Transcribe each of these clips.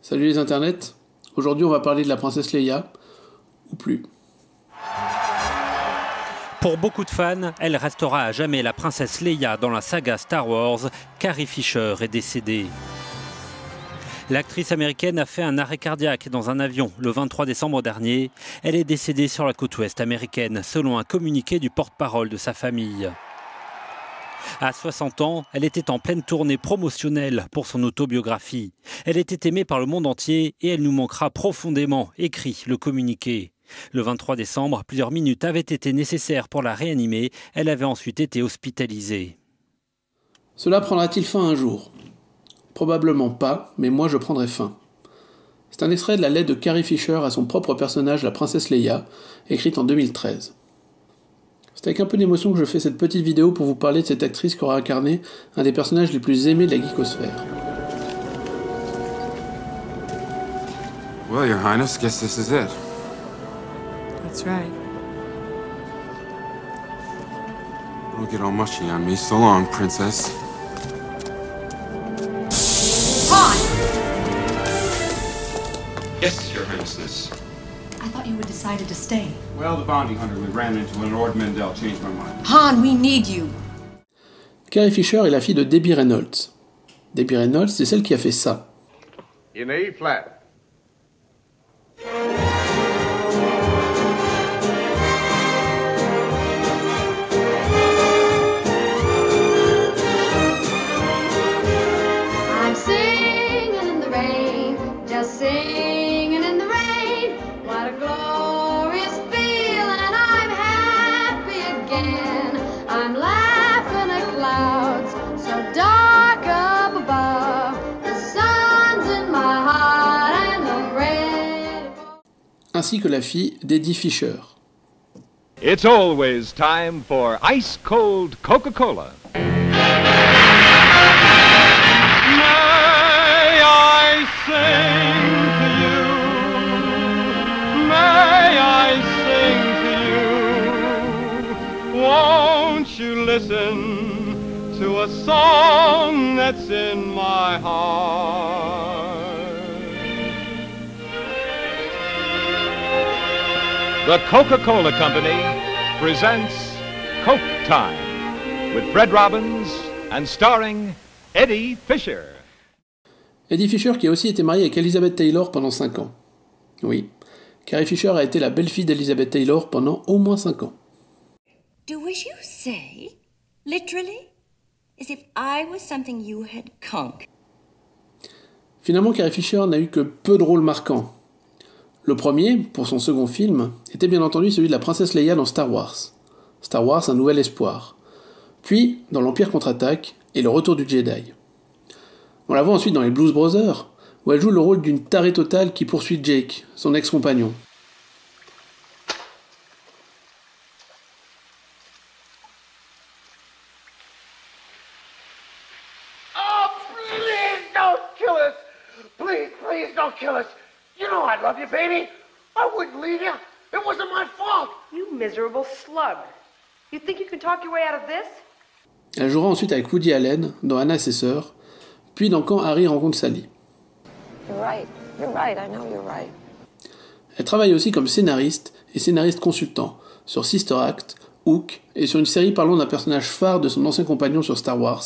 Salut les internets, aujourd'hui on va parler de la princesse Leia, ou plus. Pour beaucoup de fans, elle restera à jamais la princesse Leia dans la saga Star Wars. Carrie Fisher est décédée. L'actrice américaine a fait un arrêt cardiaque dans un avion le 23 décembre dernier. Elle est décédée sur la côte ouest américaine, selon un communiqué du porte-parole de sa famille. À 60 ans, elle était en pleine tournée promotionnelle pour son autobiographie. Elle était aimée par le monde entier et elle nous manquera profondément, écrit le communiqué. Le 23 décembre, plusieurs minutes avaient été nécessaires pour la réanimer. Elle avait ensuite été hospitalisée. Cela prendra-t-il fin un jour ? Probablement pas, mais moi je prendrai fin. C'est un extrait de la lettre de Carrie Fisher à son propre personnage, la princesse Leia, écrite en 2013. C'est avec un peu d'émotion que je fais cette petite vidéo pour vous parler de cette actrice qui aura incarné un des personnages les plus aimés de la geekosphère. Well, Your Highness, guess this is it. That's right. Don't get all mushy on me. So long, Princess. Han! Yes, Your Highness. I thought you had decided to stay. Well, the bounty hunter we ran into when Lord Mendel changed my mind. Han, we need you. Carrie Fisher est la fille de Debbie Reynolds. Debbie Reynolds, c'est celle qui a fait ça. In A flat. I'm singing in the rain, just singing in the rain. What a glorious feeling, I'm happy again. I'm laughing at clouds so dark up above. The sun's in my heart and I'm ready for... Ainsi que la fille d'Eddie Fisher. It's always time for ice cold Coca-Cola. Won't you listen to a song that's in my heart? The Coca-Cola Company presents Coke Time with Fred Robbins and starring Eddie Fisher. Eddie Fisher qui a aussi été marié avec Elizabeth Taylor pendant 5 ans. Oui, Carrie Fisher a été la belle-fille d'Elizabeth Taylor pendant au moins 5 ans. Do as you say? Literally? As if I was something you had conquered. Finalement, Carrie Fisher n'a eu que peu de rôles marquants. Le premier, pour son second film, était bien entendu celui de la princesse Leia dans Star Wars. Star Wars, un nouvel espoir. Puis, dans l'Empire contre-attaque et le retour du Jedi. On la voit ensuite dans les Blues Brothers, où elle joue le rôle d'une tarée totale qui poursuit Jake, son ex-compagnon. Oh, please don't kill us! Please don't kill us! You know I love you, baby! I wouldn't leave you! It wasn't my fault! You miserable slug! You think you can talk your way out of this? Elle jouera ensuite avec Woody Allen dans Anna et ses sœurs, puis dans Quand Harry rencontre Sally. You're right, I know you're right. Elle travaille aussi comme scénariste et scénariste consultant sur Sister Act, Hook et sur une série parlant d'un personnage phare de son ancien compagnon sur Star Wars,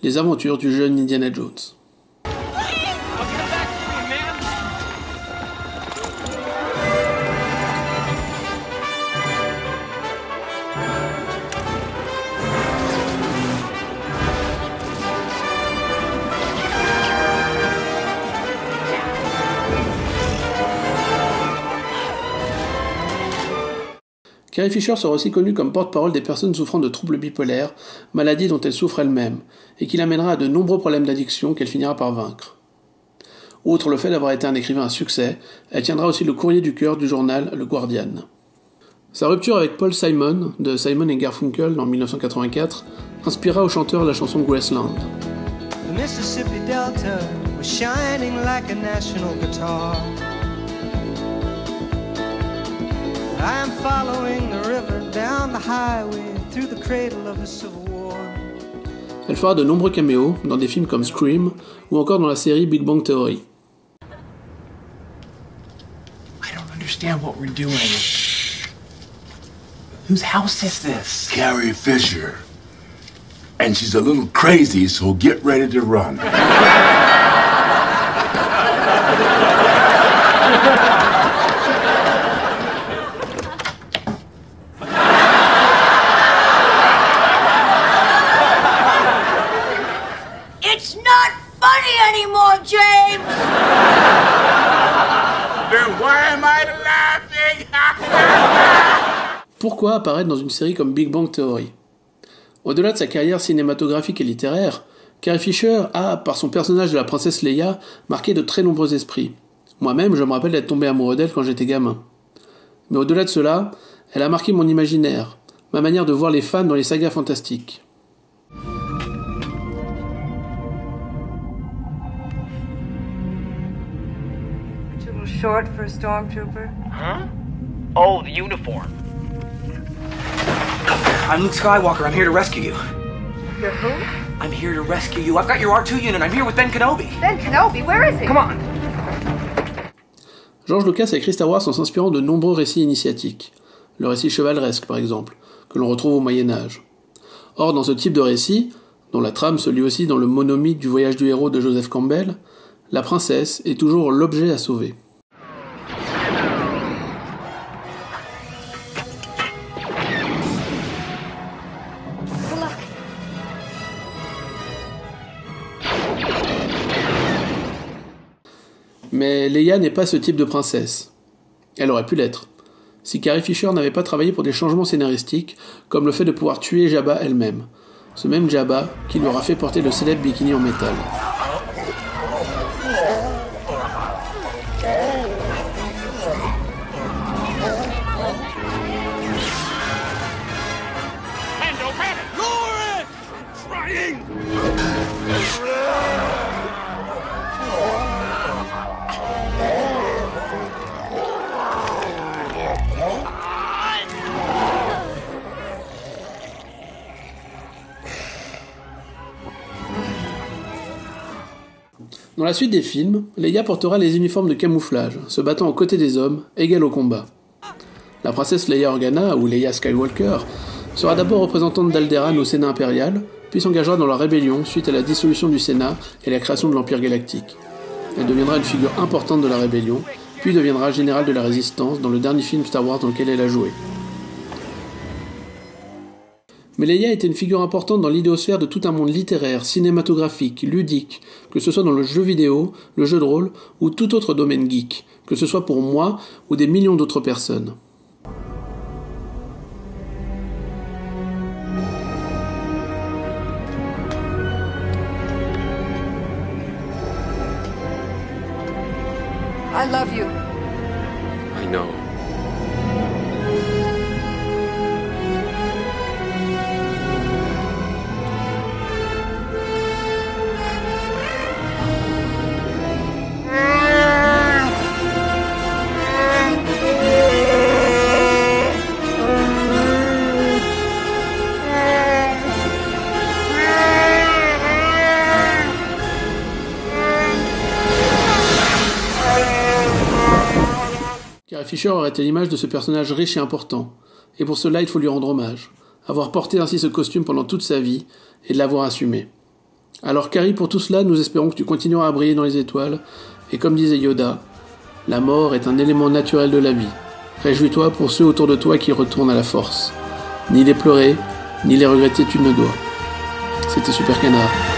les aventures du jeune Indiana Jones. Carrie Fisher sera aussi connue comme porte-parole des personnes souffrant de troubles bipolaires, maladie dont elle souffre elle-même, et qui l'amènera à de nombreux problèmes d'addiction qu'elle finira par vaincre. Outre le fait d'avoir été un écrivain à succès, elle tiendra aussi le courrier du cœur du journal Le Guardian. Sa rupture avec Paul Simon, de Simon & Garfunkel en 1984, inspira au chanteur la chanson Graceland. The Mississippi Delta was shining like a national guitar. I am following the river down the highway through the cradle of the Civil War. Elle fera de nombreux caméos dans des films comme Scream ou encore dans la série Big Bang Theory. understand what we're doing. Whose house is this? Carrie Fisher. And she's a little crazy, so get ready to run. It's not funny anymore, James! Then why am I laughing? Pourquoi apparaître dans une série comme Big Bang Theory? Au-delà de sa carrière cinématographique et littéraire, Carrie Fisher a, par son personnage de la princesse Leia, marqué de très nombreux esprits. Moi-même, je me rappelle d'être tombé amoureux d'elle quand j'étais gamin. Mais au-delà de cela, elle a marqué mon imaginaire, ma manière de voir les femmes dans les sagas fantastiques. Too little short for a stormtrooper. Huh? Oh, the uniform. I'm Luke Skywalker. I'm here to rescue you. You're who? I'm here to rescue you. I've got your R2 unit. I'm here with Ben Kenobi. Ben Kenobi? Where is he? Come on. George Lucas a écrit Star Wars en s'inspirant de nombreux récits initiatiques. Le récit chevaleresque, par exemple, que l'on retrouve au Moyen-Âge. Or, dans ce type de récit, dont la trame se lie aussi dans le monomythe du voyage du héros de Joseph Campbell, la princesse est toujours l'objet à sauver. Mais Leia n'est pas ce type de princesse. Elle aurait pu l'être, si Carrie Fisher n'avait pas travaillé pour des changements scénaristiques, comme le fait de pouvoir tuer Jabba elle-même. Ce même Jabba qui lui aura fait porter le célèbre bikini en métal. Dans la suite des films, Leia portera les uniformes de camouflage, se battant aux côtés des hommes, égale au combat. La princesse Leia Organa, ou Leia Skywalker, sera d'abord représentante d'Alderaan au Sénat impérial, puis s'engagera dans la rébellion suite à la dissolution du Sénat et la création de l'Empire galactique. Elle deviendra une figure importante de la rébellion, puis deviendra générale de la résistance dans le dernier film Star Wars dans lequel elle a joué. Mais Leia était une figure importante dans l'idéosphère de tout un monde littéraire, cinématographique, ludique, que ce soit dans le jeu vidéo, le jeu de rôle ou tout autre domaine geek, que ce soit pour moi ou des millions d'autres personnes. I love you. I know. Carrie Fisher aurait été l'image de ce personnage riche et important, et pour cela il faut lui rendre hommage, avoir porté ainsi ce costume pendant toute sa vie, et de l'avoir assumé. Alors Carrie, pour tout cela, nous espérons que tu continueras à briller dans les étoiles, et comme disait Yoda, la mort est un élément naturel de la vie. Réjouis-toi pour ceux autour de toi qui retournent à la force. Ni les pleurer, ni les regretter tu ne dois. C'était Super Canard.